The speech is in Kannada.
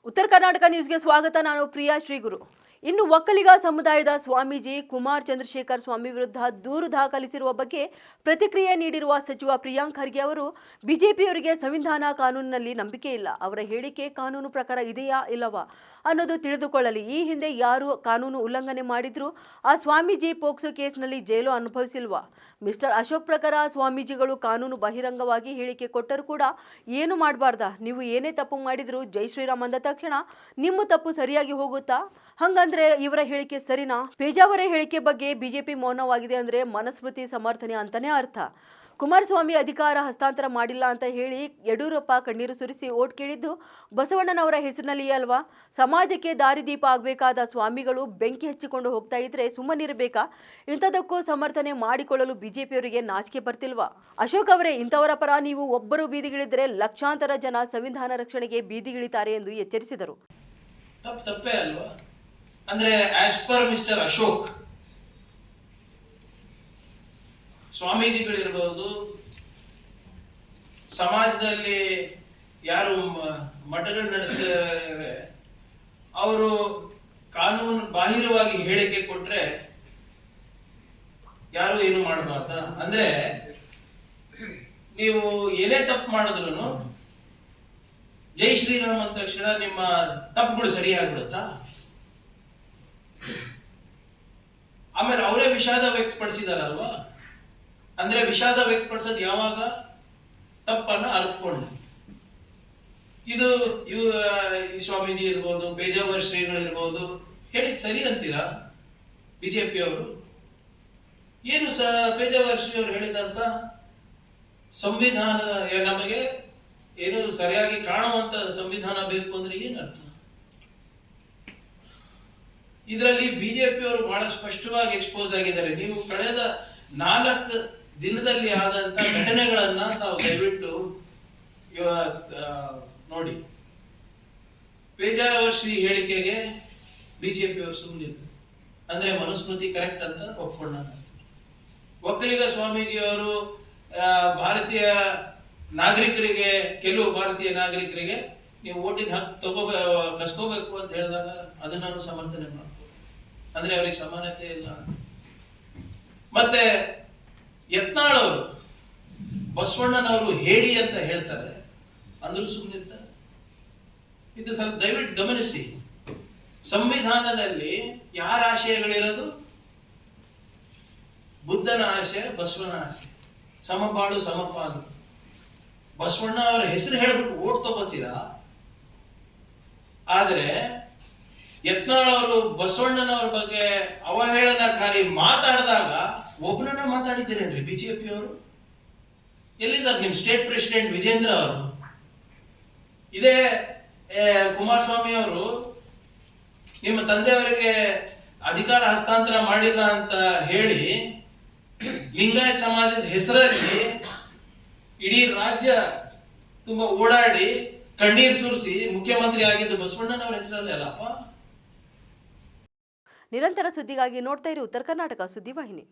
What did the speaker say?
ಉತ್ತರ ಕರ್ನಾಟಕ ನ್ಯೂಸ್ಗೆ ಸ್ವಾಗತ. ನಾನು ಪ್ರಿಯಾ ಶ್ರೀಗುರು. ಇನ್ನು ಒಕ್ಕಲಿಗ ಸಮುದಾಯದ ಸ್ವಾಮೀಜಿ ಕುಮಾರ್ ಚಂದ್ರಶೇಖರ್ ಸ್ವಾಮಿ ವಿರುದ್ಧ ದೂರು ದಾಖಲಿಸಿರುವ ಬಗ್ಗೆ ಪ್ರತಿಕ್ರಿಯೆ ನೀಡಿರುವ ಸಚಿವ ಪ್ರಿಯಾಂಕ್ ಖರ್ಗೆ ಅವರು ಬಿಜೆಪಿಯವರಿಗೆ ಸಂವಿಧಾನ ಕಾನೂನಿನಲ್ಲಿ ನಂಬಿಕೆ ಇಲ್ಲ, ಅವರ ಹೇಳಿಕೆ ಕಾನೂನು ಪ್ರಕಾರ ಇದೆಯಾ ಇಲ್ಲವಾ ಅನ್ನೋದು ತಿಳಿದುಕೊಳ್ಳಲಿ. ಈ ಹಿಂದೆ ಯಾರು ಕಾನೂನು ಉಲ್ಲಂಘನೆ ಮಾಡಿದ್ರು ಆ ಸ್ವಾಮೀಜಿ ಪೋಕ್ಸೋ ಕೇಸ್ನಲ್ಲಿ ಜೈಲು ಅನುಭವಿಸಿಲ್ವಾ? ಮಿಸ್ಟರ್ ಅಶೋಕ್ ಪ್ರಕಾರ ಸ್ವಾಮೀಜಿಗಳು ಕಾನೂನು ಬಹಿರಂಗವಾಗಿ ಹೇಳಿಕೆ ಕೊಟ್ಟರು ಕೂಡ ಏನು ಮಾಡಬಾರ್ದಾ? ನೀವು ಏನೇ ತಪ್ಪು ಮಾಡಿದ್ರು ಜೈ ಶ್ರೀರಾಮ್ ಅಂದ ತಕ್ಷಣ ನಿಮ್ಮ ತಪ್ಪು ಸರಿಯಾಗಿ ಹೋಗುತ್ತಾ? ಹಂಗಂದ್ರೆ ಇವರ ಹೇಳಿಕೆ ಸರಿನಾ? ಪೇಜಾವರ ಹೇಳಿಕೆ ಬಗ್ಗೆ ಬಿಜೆಪಿ ಮೌನವಾಗಿದೆ ಅಂದ್ರೆ ಮನಸ್ಮೃತಿ ಸಮರ್ಥನೆ ಅಂತಾನೆ ಅರ್ಥ. ಕುಮಾರಸ್ವಾಮಿ ಅಧಿಕಾರ ಹಸ್ತಾಂತರ ಮಾಡಿಲ್ಲ ಅಂತ ಹೇಳಿ ಯಡಿಯೂರಪ್ಪ ಕಣ್ಣೀರು ಸುರಿಸಿ ಓಟ್ ಕೇಳಿದ್ದು ಬಸವಣ್ಣನವರ ಹೆಸರಿನಲ್ಲಿಯೇ ಅಲ್ವಾ? ಸಮಾಜಕ್ಕೆ ದಾರಿದೀಪ ಆಗಬೇಕಾದ ಸ್ವಾಮಿಗಳು ಬೆಂಕಿ ಹಚ್ಚಿಕೊಂಡು ಹೋಗ್ತಾ ಇದ್ರೆ ಸುಮ್ಮನಿರಬೇಕಾ? ಇಂಥದಕ್ಕೂ ಸಮರ್ಥನೆ ಮಾಡಿಕೊಳ್ಳಲು ಬಿಜೆಪಿಯವರಿಗೆ ನಾಚಿಕೆ ಬರ್ತಿಲ್ವಾ? ಅಶೋಕ್ ಅವರೇ, ಇಂಥವರ ಪರ ನೀವು ಒಬ್ಬರು ಬೀದಿಗಿಳಿದ್ರೆ ಲಕ್ಷಾಂತರ ಜನ ಸಂವಿಧಾನ ರಕ್ಷಣೆಗೆ ಬೀದಿಗಿಳಿತಾರೆ ಎಂದು ಎಚ್ಚರಿಸಿದರು. ತಪ್ಪೇ ಅಲ್ವಾ? ಅಂದ್ರೆ ಆಸ್ ಪರ್ ಮಿಸ್ಟರ್ ಅಶೋಕ್, ಸ್ವಾಮೀಜಿಗಳಿರ್ಬೋದು, ಸಮಾಜದಲ್ಲಿ ಯಾರು ಮಠಗಳು ನಡೆಸ್ತಾರೆ ಅವರು ಕಾನೂನು ಬಾಹಿರವಾಗಿ ಹೇಳಿಕೆ ಕೊಟ್ರೆ ಯಾರು ಏನು ಮಾಡಬಾರ್ದ? ಅಂದ್ರೆ ನೀವು ಏನೇ ತಪ್ಪು ಮಾಡಿದ್ರು ಜೈ ಶ್ರೀರಾಮ್ ಅಂದ ತಕ್ಷಣ ನಿಮ್ಮ ತಪ್ಪುಗಳು ಸರಿಯಾಗ್ಬಿಡುತ್ತಾ? ಆಮೇಲೆ ಅವರೇ ವಿಷಾದ ವ್ಯಕ್ತಪಡಿಸಿದಾರಲ್ವಾ? ಅಂದ್ರೆ ವಿಷಾದ ವ್ಯಕ್ತಪಡಿಸೋದು ಯಾವಾಗ? ತಪ್ಪನ್ನ ಅರ್ಥಕೊಂಡು. ಇದು ಈ ಸ್ವಾಮೀಜಿ ಇರ್ಬೋದು, ಪೇಜಾವರ ಶ್ರೀಗಳು ಇರ್ಬೋದು, ಹೇಳಿದ್ ಸರಿ ಅಂತೀರಾ ಬಿಜೆಪಿ ಅವರು? ಏನು ಪೇಜಾವರ ಶ್ರೀ ಅವರು ಹೇಳಿದಂತ ಸಂವಿಧಾನ ನಮಗೆ ಏನು ಸರಿಯಾಗಿ ಕಾಣುವಂತ ಸಂವಿಧಾನ ಬೇಕು ಅಂದ್ರೆ ಏನ್ ಅರ್ಥ? ಇದರಲ್ಲಿ ಬಿಜೆಪಿಯವರು ಬಹಳ ಸ್ಪಷ್ಟವಾಗಿ ಎಕ್ಸ್ಪೋಸ್ ಆಗಿದ್ದಾರೆ. ನೀವು ಕಳೆದ 4 ದಿನದಲ್ಲಿ ಆದಂತ ಘಟನೆಗಳನ್ನ ತಾವು ದಯವಿಟ್ಟು ನೋಡಿ. ಪೇಜಾವರ ಶ್ರೀ ಹೇಳಿಕೆಗೆ ಬಿಜೆಪಿಯವರು ಸುಮ್ಮನಿದ್ರು ಅಂದ್ರೆ ಮನುಸ್ಮೃತಿ ಕರೆಕ್ಟ್ ಅಂತ ಒಪ್ಕೊಂಡ. ಒಕ್ಕಲಿಗ ಸ್ವಾಮೀಜಿಯವರು ಭಾರತೀಯ ನಾಗರಿಕರಿಗೆ, ಕೆಲವು ಭಾರತೀಯ ನಾಗರಿಕರಿಗೆ ನೀವು ಓಟಿನ ಹಕ್ಕು ಕಸ್ಕೋಬೇಕು ಅಂತ ಹೇಳಿದಾಗ ಅದನ್ನು ಸಮರ್ಥನೆ ಮಾಡ್ಬೋದು. ಅಂದ್ರೆ ಅವರಿಗೆ ಸಮಾನತೆ ಇಲ್ಲ. ಮತ್ತೆ ಯತ್ನಾಳ್ ಅವರು ಬಸವಣ್ಣನವರು ಹೇಳಿ ಅಂತ ಹೇಳ್ತಾರೆ, ಅಂದ್ರೂ ಸುಮ್ಮನಿರ್ತಾರೆ. ಇದು ಸ್ವಲ್ಪ ದಯವಿಟ್ಟು ಗಮನಿಸಿ. ಸಂವಿಧಾನದಲ್ಲಿ ಯಾರ ಆಶಯಗಳಿರೋದು? ಬುದ್ಧನ ಆಶಯ, ಬಸವನ ಆಶಯ, ಸಮಪಾಡು ಸಮಪಾಲು. ಬಸವಣ್ಣ ಅವರ ಹೆಸರು ಹೇಳ್ಬಿಟ್ಟು ಓಟ್ ತಗೋತೀರಾ? ಆದ್ರೆ ಯತ್ನಾಳ್ ಅವರು ಬಸವಣ್ಣನವ್ರ ಬಗ್ಗೆ ಅವಹೇಳನಕಾರಿ ಮಾತಾಡಿದಾಗ ಒಬ್ಬನನ್ನ ಮಾತಾಡಿದ್ದೀರೇನ್ರಿ ಬಿಜೆಪಿ ಅವರು? ಎಲ್ಲಿದ್ದಾರೆ ನಿಮ್ ಸ್ಟೇಟ್ ಪ್ರೆಸಿಡೆಂಟ್ ವಿಜೇಂದ್ರ ಅವರು? ಇದೇ ಕುಮಾರಸ್ವಾಮಿ ಅವರು ನಿಮ್ಮ ತಂದೆಯವರಿಗೆ ಅಧಿಕಾರ ಹಸ್ತಾಂತರ ಮಾಡಿಲ್ಲ ಅಂತ ಹೇಳಿ ಲಿಂಗಾಯತ್ ಸಮಾಜದ ಹೆಸರಲ್ಲಿ ಇಡೀ ರಾಜ್ಯ ತುಂಬಾ ಓಡಾಡಿ ಕಣ್ಣೀರು ಸುರಿಸಿ ಮುಖ್ಯಮಂತ್ರಿ ಆಗಿದ್ದು ಬಸವಣ್ಣನವರ ಹೆಸರಲ್ಲಿ ಅಲ್ಲಪ್ಪ. ನಿರಂತರ ಸುದ್ದಿಗಾಗಿ ನೋಡ್ತಾ ಇರಿ ಉತ್ತರ ಕರ್ನಾಟಕ ಸುದ್ದಿವಾಹಿನಿ.